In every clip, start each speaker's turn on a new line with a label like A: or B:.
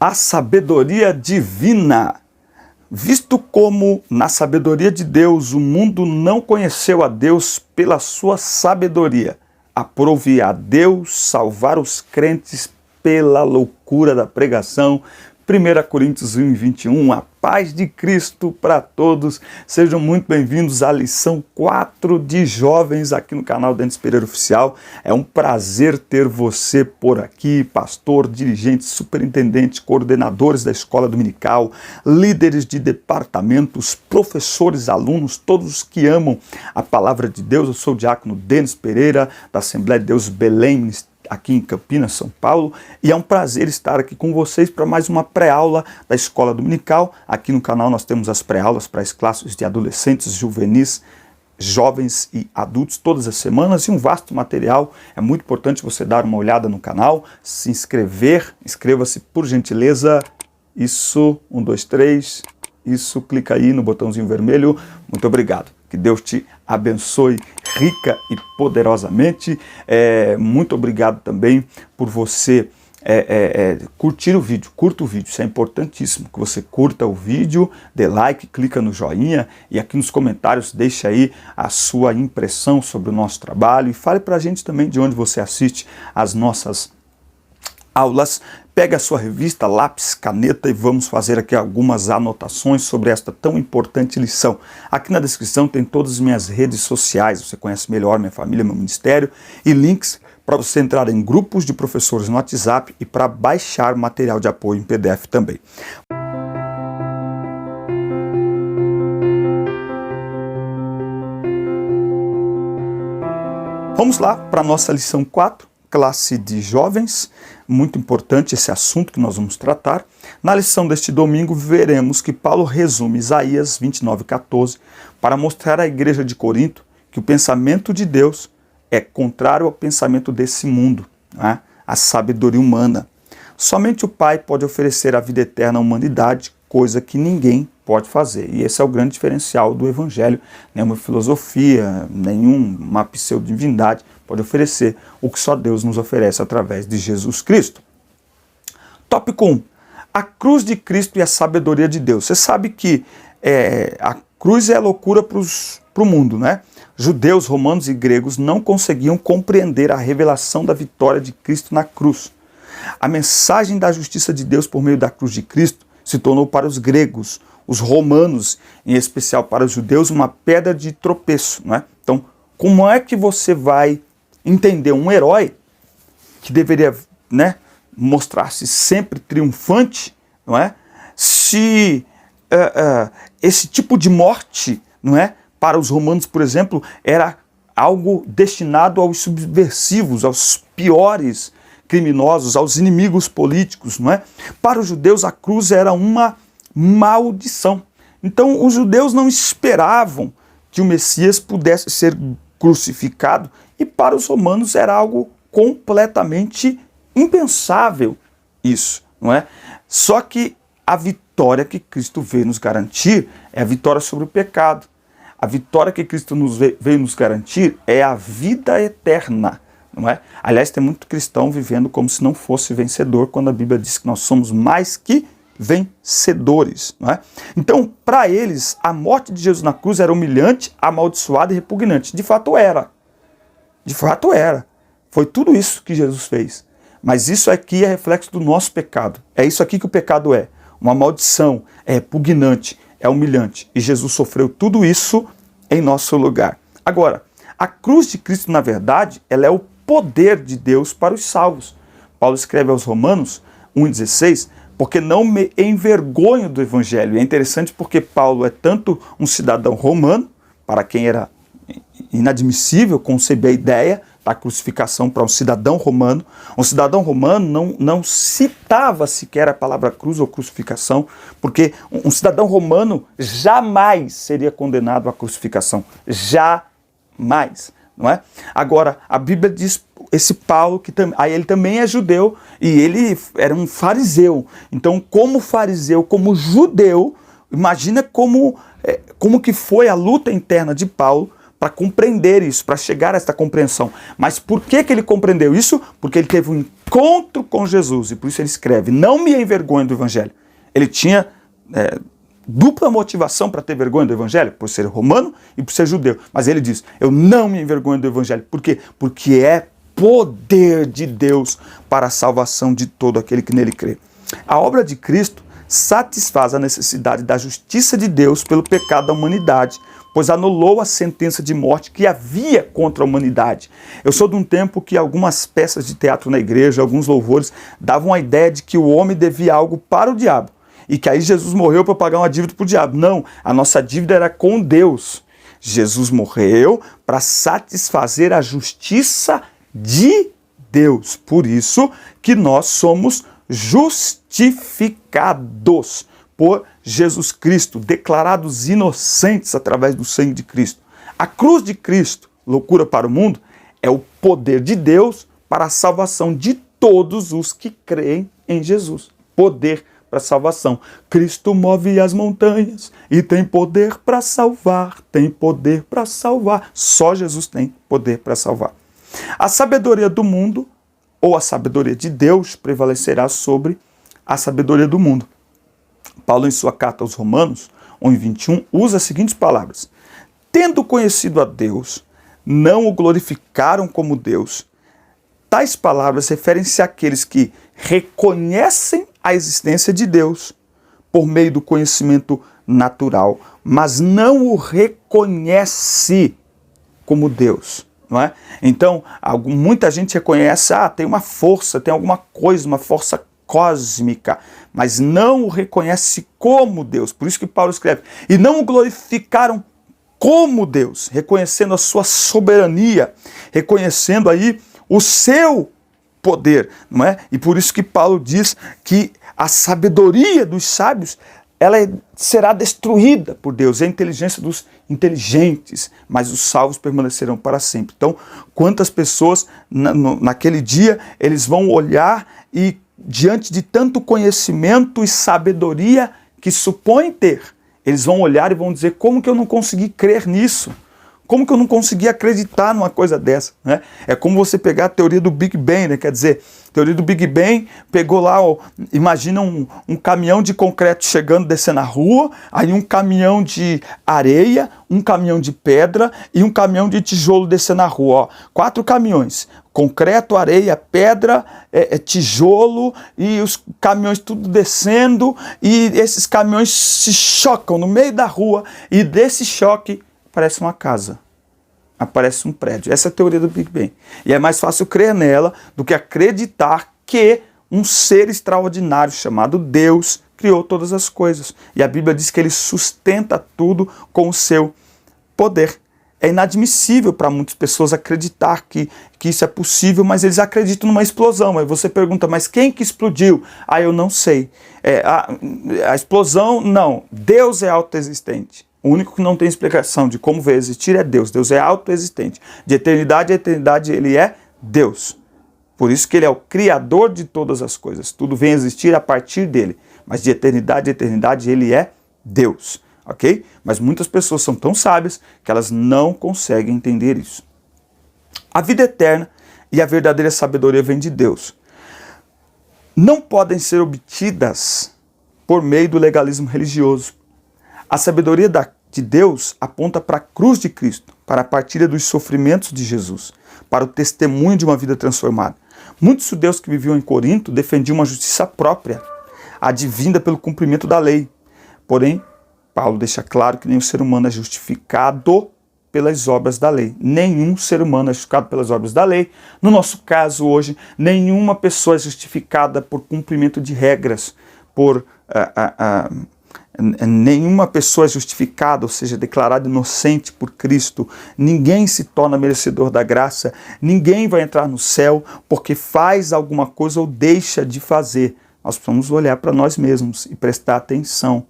A: A sabedoria divina. Visto como, na sabedoria de Deus, o mundo não conheceu a Deus pela sua sabedoria, aprove a Deus salvar os crentes pela loucura da pregação. 1 Coríntios 1:21, a paz de Cristo para todos. Sejam muito bem-vindos à lição 4 de jovens aqui no canal Denis Pereira Oficial. É um prazer ter você por aqui, pastor, dirigente, superintendente, coordenadores da escola dominical, líderes de departamentos, professores, alunos, todos que amam a palavra de Deus. Eu sou o diácono Denis Pereira, da Assembleia de Deus Belém, aqui em Campinas, São Paulo, e é um prazer estar aqui com vocês para mais uma pré-aula da Escola Dominical. Aqui no canal nós temos as pré-aulas para as classes de adolescentes, juvenis, jovens e adultos todas as semanas e um vasto material. É muito importante você dar uma olhada no canal, se inscrever, inscreva-se por gentileza. Isso, 1, 2, 3, isso, clica aí no botãozinho vermelho. Muito obrigado. Que Deus te abençoe rica e poderosamente. Muito obrigado também por você curtir o vídeo. Curta o vídeo, isso é importantíssimo. Que você curta o vídeo, dê like, clica no joinha e aqui nos comentários deixe aí a sua impressão sobre o nosso trabalho e fale pra gente também de onde você assiste as nossas aulas. Pega a sua revista, lápis, caneta e vamos fazer aqui algumas anotações sobre esta tão importante lição. Aqui na descrição tem todas as minhas redes sociais, você conhece melhor minha família, meu ministério, e links para você entrar em grupos de professores no WhatsApp e para baixar material de apoio em PDF também. Vamos lá para a nossa lição 4. Classe de jovens, muito importante esse assunto que nós vamos tratar. Na lição deste domingo veremos que Paulo resume Isaías 29:14 para mostrar à igreja de Corinto que o pensamento de Deus é contrário ao pensamento desse mundo, né? A sabedoria humana. Somente o Pai pode oferecer a vida eterna à humanidade, coisa que ninguém pode fazer. E esse é o grande diferencial do Evangelho. Nenhuma filosofia, nenhuma pseudo-divindade pode oferecer o que só Deus nos oferece através de Jesus Cristo. Tópico 1. A cruz de Cristo e a sabedoria de Deus. Você sabe que a cruz é loucura para o mundo, né? Judeus, romanos e gregos não conseguiam compreender a revelação da vitória de Cristo na cruz. A mensagem da justiça de Deus por meio da cruz de Cristo se tornou para os gregos, os romanos, em especial para os judeus, uma pedra de tropeço, não é? Então, como é que você vai entender um herói que deveria, né, mostrar-se sempre triunfante, não é? Se esse tipo de morte, não é, para os romanos, por exemplo, era algo destinado aos subversivos, aos piores criminosos, aos inimigos políticos, não é? Para os judeus a cruz era uma maldição. Então os judeus não esperavam que o Messias pudesse ser crucificado e para os romanos era algo completamente impensável isso, não é? Só que a vitória que Cristo veio nos garantir é a vitória sobre o pecado. A vitória que Cristo veio nos garantir é a vida eterna. Não é? Aliás, tem muito cristão vivendo como se não fosse vencedor, quando a Bíblia diz que nós somos mais que vencedores. Não é? Então, para eles, a morte de Jesus na cruz era humilhante, amaldiçoada e repugnante. De fato era. De fato era. Foi tudo isso que Jesus fez. Mas isso aqui é reflexo do nosso pecado. É isso aqui que o pecado é. Uma maldição, é repugnante, é humilhante. E Jesus sofreu tudo isso em nosso lugar. Agora, a cruz de Cristo, na verdade, ela é o poder de Deus para os salvos. Paulo escreve aos Romanos 1:16, porque não me envergonho do Evangelho. E é interessante porque Paulo é tanto um cidadão romano, para quem era inadmissível conceber a ideia da crucificação para um cidadão romano. Um cidadão romano não citava sequer a palavra cruz ou crucificação, porque um cidadão romano jamais seria condenado à crucificação. Jamais. Não é? Agora, a Bíblia diz, esse Paulo, que aí ele também é judeu, e ele era um fariseu. Então, como fariseu, como judeu, imagina como que foi a luta interna de Paulo para compreender isso, para chegar a esta compreensão. Mas por que ele compreendeu isso? Porque ele teve um encontro com Jesus, e por isso ele escreve: não me envergonhe do Evangelho. Ele tinha dupla motivação para ter vergonha do Evangelho, por ser romano e por ser judeu. Mas ele diz: eu não me envergonho do Evangelho. Por quê? Porque é poder de Deus para a salvação de todo aquele que nele crê. A obra de Cristo satisfaz a necessidade da justiça de Deus pelo pecado da humanidade, pois anulou a sentença de morte que havia contra a humanidade. Eu sou de um tempo que algumas peças de teatro na igreja, alguns louvores, davam a ideia de que o homem devia algo para o diabo, e que aí Jesus morreu para pagar uma dívida para o diabo. Não, a nossa dívida era com Deus. Jesus morreu para satisfazer a justiça de Deus. Por isso que nós somos justificados por Jesus Cristo, declarados inocentes através do sangue de Cristo. A cruz de Cristo, loucura para o mundo, é o poder de Deus para a salvação de todos os que creem em Jesus. Poder para a salvação. Cristo move as montanhas e tem poder para salvar, tem poder para salvar. Só Jesus tem poder para salvar. A sabedoria do mundo, ou a sabedoria de Deus, prevalecerá sobre a sabedoria do mundo. Paulo, em sua carta aos Romanos, 1:21, usa as seguintes palavras: tendo conhecido a Deus, não o glorificaram como Deus. Tais palavras referem-se àqueles que reconhecem a existência de Deus por meio do conhecimento natural, mas não o reconhece como Deus. Não é? Então, muita gente reconhece, tem uma força, tem alguma coisa, uma força cósmica, mas não o reconhece como Deus. Por isso que Paulo escreve: e não o glorificaram como Deus, reconhecendo a sua soberania, reconhecendo aí o seu poder, não é? E por isso que Paulo diz que a sabedoria dos sábios, ela será destruída por Deus, é a inteligência dos inteligentes, mas os salvos permanecerão para sempre. Então, quantas pessoas naquele dia, eles vão olhar e, diante de tanto conhecimento e sabedoria que supõem ter, eles vão olhar e vão dizer: como que eu não consegui crer nisso? Como que eu não consegui acreditar numa coisa dessa? Né? É como você pegar a teoria do Big Bang, né? Quer dizer, a teoria do Big Bang pegou lá, imagina um caminhão de concreto chegando, descendo a rua, aí um caminhão de areia, um caminhão de pedra e um caminhão de tijolo descendo a rua. 4 caminhões, concreto, areia, pedra, tijolo, e os caminhões tudo descendo, e esses caminhões se chocam no meio da rua, e desse choque aparece uma casa, aparece um prédio. Essa é a teoria do Big Bang. E é mais fácil crer nela do que acreditar que um ser extraordinário chamado Deus criou todas as coisas. E a Bíblia diz que ele sustenta tudo com o seu poder. É inadmissível para muitas pessoas acreditar que isso é possível, mas eles acreditam numa explosão. Aí você pergunta: mas quem que explodiu? Eu não sei. A explosão, não. Deus é autoexistente. O único que não tem explicação de como veio existir é Deus. Deus é autoexistente. De eternidade a eternidade ele é Deus. Por isso que ele é o criador de todas as coisas. Tudo vem a existir a partir dele. Mas de eternidade a eternidade ele é Deus. Ok? Mas muitas pessoas são tão sábias que elas não conseguem entender isso. A vida eterna e a verdadeira sabedoria vem de Deus. Não podem ser obtidas por meio do legalismo religioso. A sabedoria de Deus aponta para a cruz de Cristo, para a partilha dos sofrimentos de Jesus, para o testemunho de uma vida transformada. Muitos judeus que viviam em Corinto defendiam uma justiça própria, advinda pelo cumprimento da lei. Porém, Paulo deixa claro que nenhum ser humano é justificado pelas obras da lei. Nenhum ser humano é justificado pelas obras da lei. No nosso caso hoje, nenhuma pessoa é justificada por cumprimento de regras, por nenhuma pessoa é justificada, ou seja, declarada inocente por Cristo. Ninguém se torna merecedor da graça. Ninguém vai entrar no céu porque faz alguma coisa ou deixa de fazer. Nós precisamos olhar para nós mesmos e prestar atenção.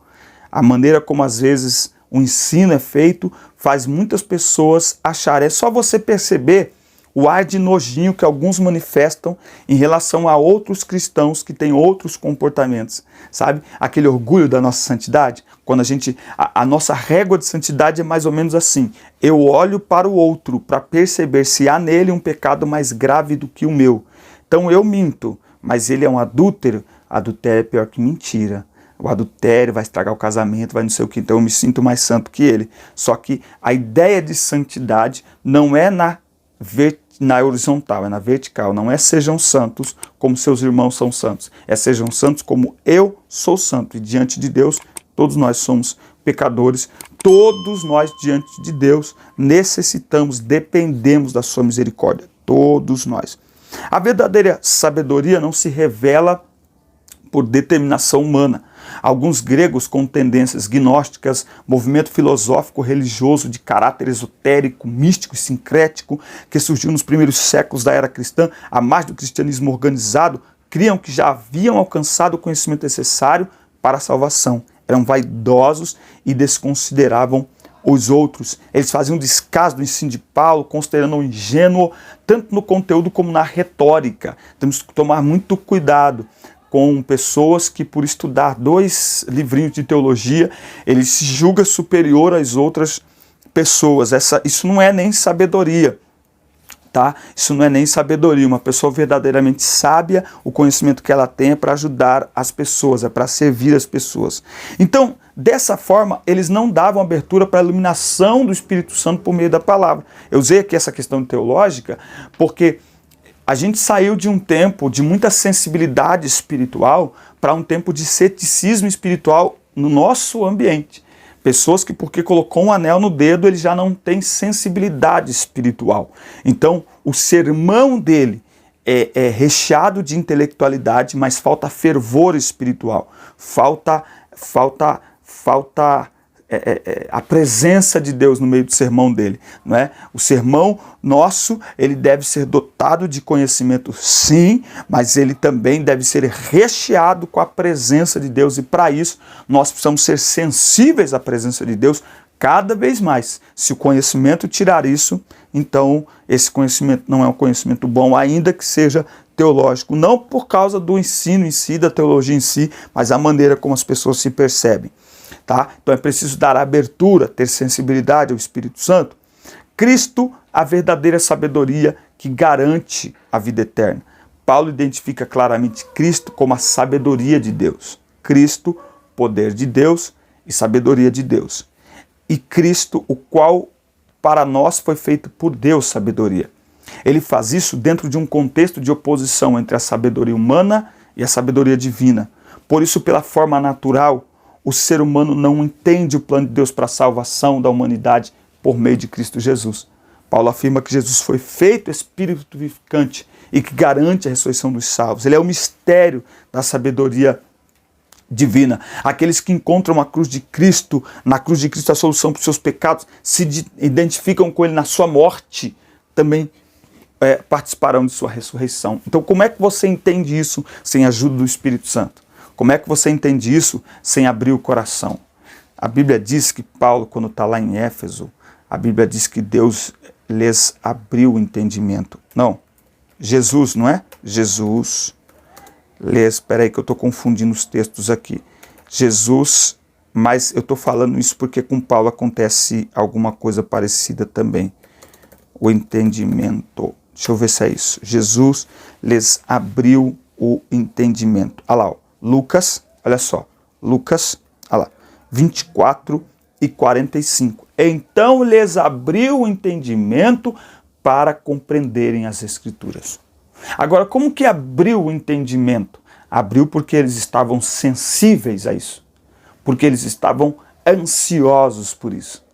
A: A maneira como às vezes o ensino é feito faz muitas pessoas acharem. É só você perceber o ar de nojinho que alguns manifestam em relação a outros cristãos que têm outros comportamentos, sabe? Aquele orgulho da nossa santidade, quando a nossa régua de santidade é mais ou menos assim: eu olho para o outro para perceber se há nele um pecado mais grave do que o meu. Então eu minto, mas ele é um adúltero. Adultério é pior que mentira. O adultério vai estragar o casamento, vai não sei o que, então eu me sinto mais santo que ele. Só que a ideia de santidade não é na horizontal, é na vertical. Não é sejam santos como seus irmãos são santos. É sejam santos como eu sou santo. E diante de Deus, todos nós somos pecadores. Todos nós diante de Deus necessitamos, dependemos da sua misericórdia. Todos nós. A verdadeira sabedoria não se revela por determinação humana. Alguns gregos com tendências gnósticas, movimento filosófico religioso de caráter esotérico, místico e sincrético, que surgiu nos primeiros séculos da era cristã, à margem do cristianismo organizado, criam que já haviam alcançado o conhecimento necessário para a salvação. Eram vaidosos e desconsideravam os outros. Eles faziam descaso do ensino de Paulo, considerando-o ingênuo, tanto no conteúdo como na retórica. Temos que tomar muito cuidado com pessoas que, por estudar 2 livrinhos de teologia, ele se julga superior às outras pessoas. Isso não é nem sabedoria, tá? Isso não é nem sabedoria. Uma pessoa verdadeiramente sábia, o conhecimento que ela tem é para ajudar as pessoas, é para servir as pessoas. Então, dessa forma, eles não davam abertura para a iluminação do Espírito Santo por meio da palavra. Eu usei aqui essa questão teológica porque a gente saiu de um tempo de muita sensibilidade espiritual para um tempo de ceticismo espiritual no nosso ambiente. Pessoas que, porque colocou um anel no dedo, ele já não tem sensibilidade espiritual. Então, o sermão dele é recheado de intelectualidade, mas falta fervor espiritual. Falta a presença de Deus no meio do sermão dele, não é? O sermão nosso, ele deve ser dotado de conhecimento, sim, mas ele também deve ser recheado com a presença de Deus, e para isso nós precisamos ser sensíveis à presença de Deus cada vez mais. Se o conhecimento tirar isso, então esse conhecimento não é um conhecimento bom, ainda que seja teológico, não por causa do ensino em si, da teologia em si, mas a maneira como as pessoas se percebem. Tá? Então é preciso dar abertura, ter sensibilidade ao Espírito Santo. Cristo, a verdadeira sabedoria que garante a vida eterna. Paulo identifica claramente Cristo como a sabedoria de Deus. Cristo, poder de Deus e sabedoria de Deus. E Cristo, o qual para nós foi feito por Deus sabedoria. Ele faz isso dentro de um contexto de oposição entre a sabedoria humana e a sabedoria divina. Por isso, pela forma natural, o ser humano não entende o plano de Deus para a salvação da humanidade por meio de Cristo Jesus. Paulo afirma que Jesus foi feito Espírito vivificante e que garante a ressurreição dos salvos. Ele é o mistério da sabedoria divina. Aqueles que encontram a cruz de Cristo, na cruz de Cristo a solução para os seus pecados, se identificam com ele na sua morte, também participarão de sua ressurreição. Então, como é que você entende isso sem a ajuda do Espírito Santo? Como é que você entende isso sem abrir o coração? A Bíblia diz que Paulo, quando está lá em Éfeso, a Bíblia diz que Deus lhes abriu o entendimento. Não, Jesus, não é? Jesus espera aí que eu estou confundindo os textos aqui. Jesus, mas eu estou falando isso porque com Paulo acontece alguma coisa parecida também. O entendimento. Deixa eu ver se é isso. Jesus lhes abriu o entendimento. Olha lá, ó. Lucas, olha só, Lucas, olha lá, 24 e 45. Então lhes abriu o entendimento para compreenderem as Escrituras. Agora, como que abriu o entendimento? Abriu porque eles estavam sensíveis a isso, porque eles estavam ansiosos por isso.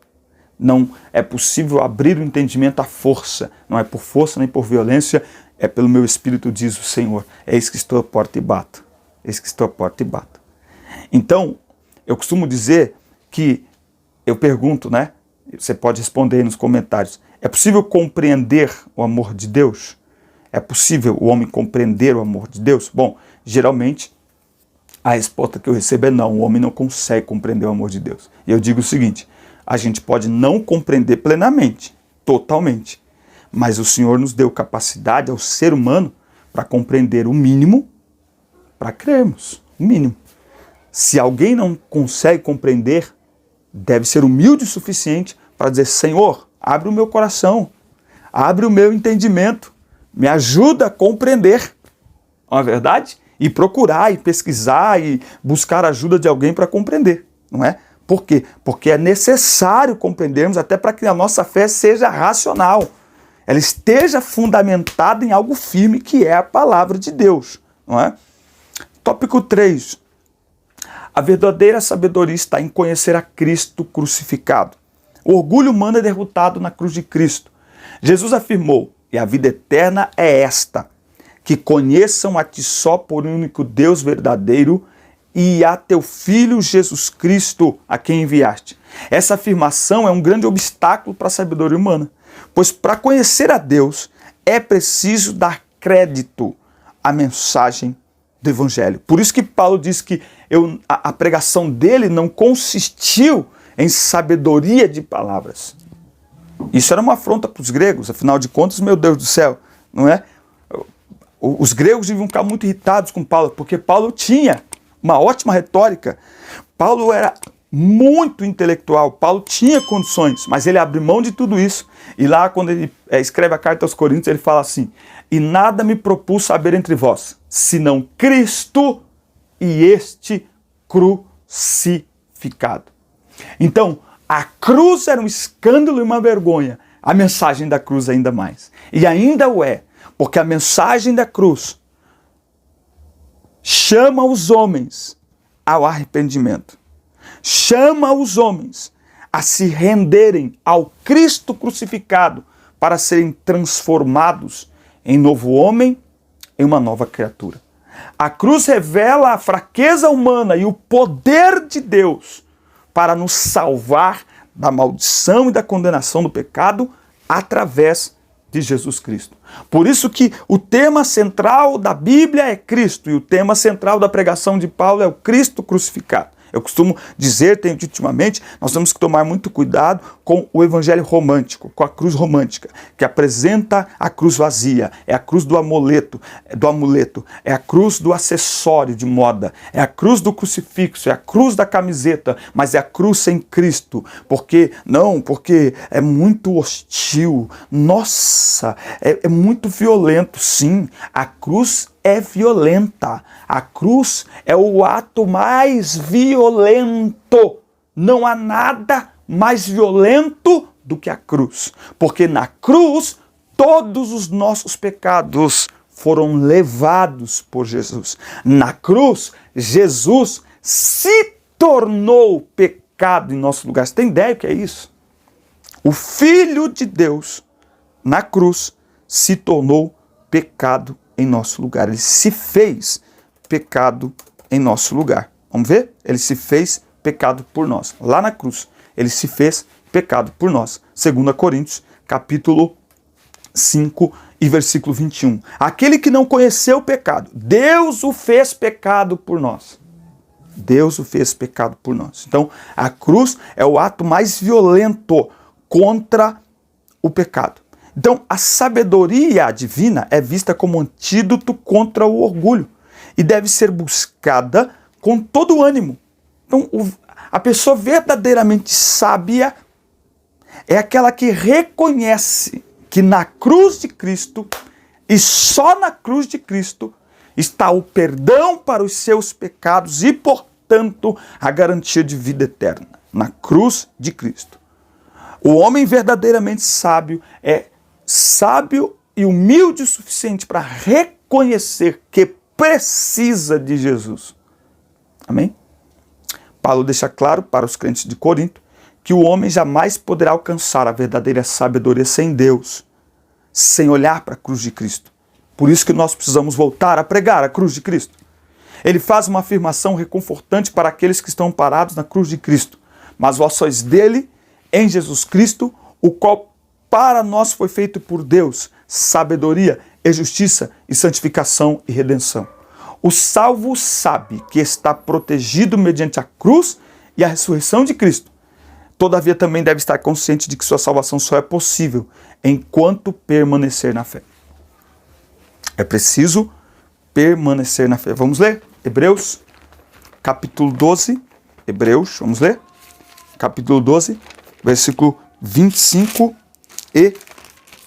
A: Não é possível abrir o entendimento à força, não é por força nem por violência, é pelo meu Espírito, diz o Senhor. Eis que estou à porta e bato. Eis que estou à porta e bato. Então, eu costumo dizer que, eu pergunto, né? Você pode responder aí nos comentários. É possível compreender o amor de Deus? É possível o homem compreender o amor de Deus? Bom, geralmente, a resposta que eu recebo é não. O homem não consegue compreender o amor de Deus. E eu digo o seguinte, a gente pode não compreender plenamente, totalmente, Mas o Senhor nos deu capacidade ao ser humano para compreender o mínimo, para crermos, o mínimo. Se alguém não consegue compreender, deve ser humilde o suficiente para dizer: Senhor, abre o meu coração, abre o meu entendimento, me ajuda a compreender. Não é verdade? E procurar, e pesquisar, e buscar a ajuda de alguém para compreender, não é? Por quê? Porque é necessário compreendermos até para que a nossa fé seja racional. Ela esteja fundamentada em algo firme, que é a palavra de Deus, não é? Tópico 3. A verdadeira sabedoria está em conhecer a Cristo crucificado. O orgulho humano é derrotado na cruz de Cristo. Jesus afirmou: e a vida eterna é esta, que conheçam a ti só por único Deus verdadeiro e a teu Filho Jesus Cristo, a quem enviaste. Essa afirmação é um grande obstáculo para a sabedoria humana, pois para conhecer a Deus é preciso dar crédito à mensagem do Evangelho. Por isso que Paulo diz que a pregação dele não consistiu em sabedoria de palavras. Isso era uma afronta para os gregos, afinal de contas, meu Deus do céu, não é? Os gregos deviam ficar muito irritados com Paulo, porque Paulo tinha uma ótima retórica. Paulo era muito intelectual, Paulo tinha condições, mas ele abriu mão de tudo isso. E lá, quando ele escreve a carta aos Coríntios, ele fala assim: e nada me propus saber entre vós, senão Cristo e este crucificado. Então, a cruz era um escândalo e uma vergonha. A mensagem da cruz ainda mais. E ainda o é, porque a mensagem da cruz chama os homens ao arrependimento. Chama os homens a se renderem ao Cristo crucificado para serem transformados em novo homem, em uma nova criatura. A cruz revela a fraqueza humana e o poder de Deus para nos salvar da maldição e da condenação do pecado através de Jesus Cristo. Por isso que o tema central da Bíblia é Cristo e o tema central da pregação de Paulo é o Cristo crucificado. Eu costumo dizer, tenho dito ultimamente, nós temos que tomar muito cuidado com o evangelho romântico, com a cruz romântica, que apresenta a cruz vazia, é a cruz do amuleto, é a cruz do acessório de moda, é a cruz do crucifixo, é a cruz da camiseta, mas é a cruz sem Cristo. Porque é muito hostil, nossa, é muito violento, sim, a cruz é violenta. A cruz é o ato mais violento. Não há nada mais violento do que a cruz. Porque na cruz, todos os nossos pecados foram levados por Jesus. Na cruz, Jesus se tornou pecado em nosso lugar. Você tem ideia do que é isso? O Filho de Deus, na cruz, se tornou pecado em nosso lugar. Ele se fez pecado em nosso lugar. Vamos ver? Ele se fez pecado por nós. Lá na cruz, ele se fez pecado por nós. 2 Coríntios, capítulo 5 e versículo 21. Aquele que não conheceu o pecado, Deus o fez pecado por nós. Deus o fez pecado por nós. Então, a cruz é o ato mais violento contra o pecado. Então, a sabedoria divina é vista como antídoto contra o orgulho e deve ser buscada com todo o ânimo. Então, a pessoa verdadeiramente sábia é aquela que reconhece que na cruz de Cristo e só na cruz de Cristo está o perdão para os seus pecados e, portanto, a garantia de vida eterna. Na cruz de Cristo. O homem verdadeiramente sábio é sábio e humilde o suficiente para reconhecer que precisa de Jesus. Amém? Paulo deixa claro para os crentes de Corinto que o homem jamais poderá alcançar a verdadeira sabedoria sem Deus, sem olhar para a cruz de Cristo. Por isso que nós precisamos voltar a pregar a cruz de Cristo. Ele faz uma afirmação reconfortante para aqueles que estão parados na cruz de Cristo. Mas vós sois dele, em Jesus Cristo, o qual para nós foi feito por Deus sabedoria e justiça e santificação e redenção. O salvo sabe que está protegido mediante a cruz e a ressurreição de Cristo. Todavia também deve estar consciente de que sua salvação só é possível enquanto permanecer na fé. É preciso permanecer na fé. Vamos ler? Hebreus, capítulo 12. Hebreus, vamos ler? Capítulo 12, versículo 25 e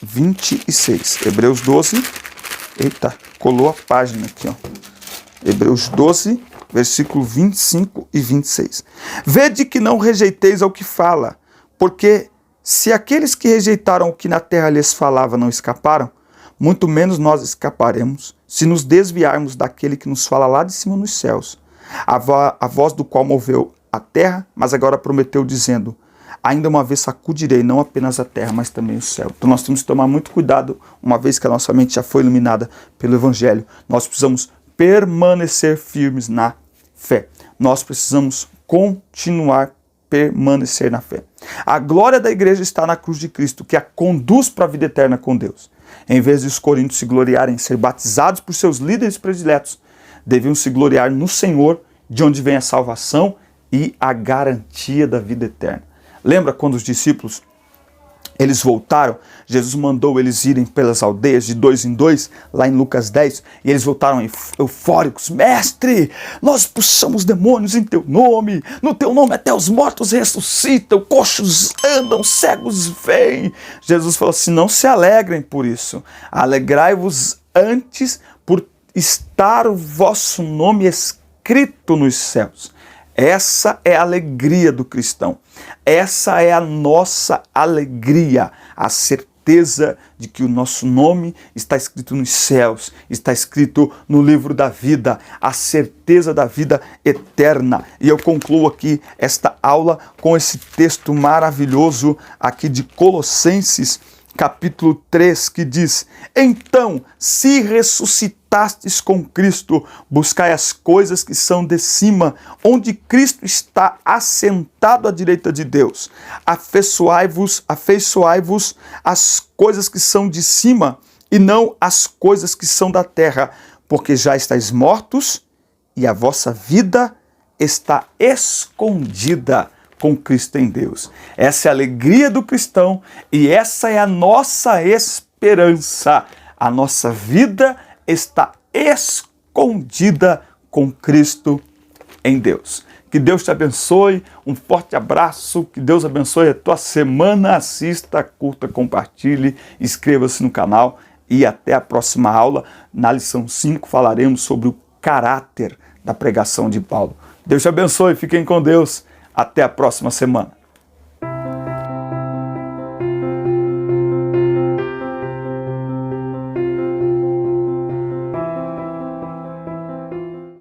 A: 26. Hebreus 12. Eita, colou a página aqui, ó. Hebreus 12, versículo 25 e 26. Vede que não rejeiteis ao que fala, porque se aqueles que rejeitaram o que na terra lhes falava não escaparam, muito menos nós escaparemos, se nos desviarmos daquele que nos fala lá de cima nos céus, a voz do qual moveu a terra, mas agora prometeu dizendo, ainda uma vez sacudirei não apenas a terra, mas também o céu. Então nós temos que tomar muito cuidado, uma vez que a nossa mente já foi iluminada pelo Evangelho. Nós precisamos permanecer firmes na fé. Nós precisamos continuar permanecer na fé. A glória da igreja está na cruz de Cristo, que a conduz para a vida eterna com Deus. Em vez de os coríntios se gloriarem em ser batizados por seus líderes prediletos, deviam se gloriar no Senhor, de onde vem a salvação e a garantia da vida eterna. Lembra quando os discípulos, eles voltaram, Jesus mandou eles irem pelas aldeias de 2 em 2, lá em Lucas 10, e eles voltaram eufóricos. Mestre, nós expulsamos demônios em teu nome, no teu nome até os mortos ressuscitam, coxos andam, cegos veem. Jesus falou assim, não se alegrem por isso, alegrai-vos antes por estar o vosso nome escrito nos céus. Essa é a alegria do cristão. Essa é a nossa alegria, a certeza de que o nosso nome está escrito nos céus, está escrito no livro da vida, a certeza da vida eterna. E eu concluo aqui esta aula com esse texto maravilhoso aqui de Colossenses, capítulo 3, que diz, então, se ressuscitastes com Cristo, buscai as coisas que são de cima, onde Cristo está assentado à direita de Deus. Afeiçoai-vos às coisas que são de cima, e não às coisas que são da terra, porque já estáis mortos, e a vossa vida está escondida com Cristo em Deus. Essa é a alegria do cristão e essa é a nossa esperança. A nossa vida está escondida com Cristo em Deus. Que Deus te abençoe, um forte abraço, que Deus abençoe a tua semana, assista, curta, compartilhe, inscreva-se no canal e até a próxima aula. Na lição 5 falaremos sobre o caráter da pregação de Paulo. Deus te abençoe, fiquem com Deus. Até a próxima semana.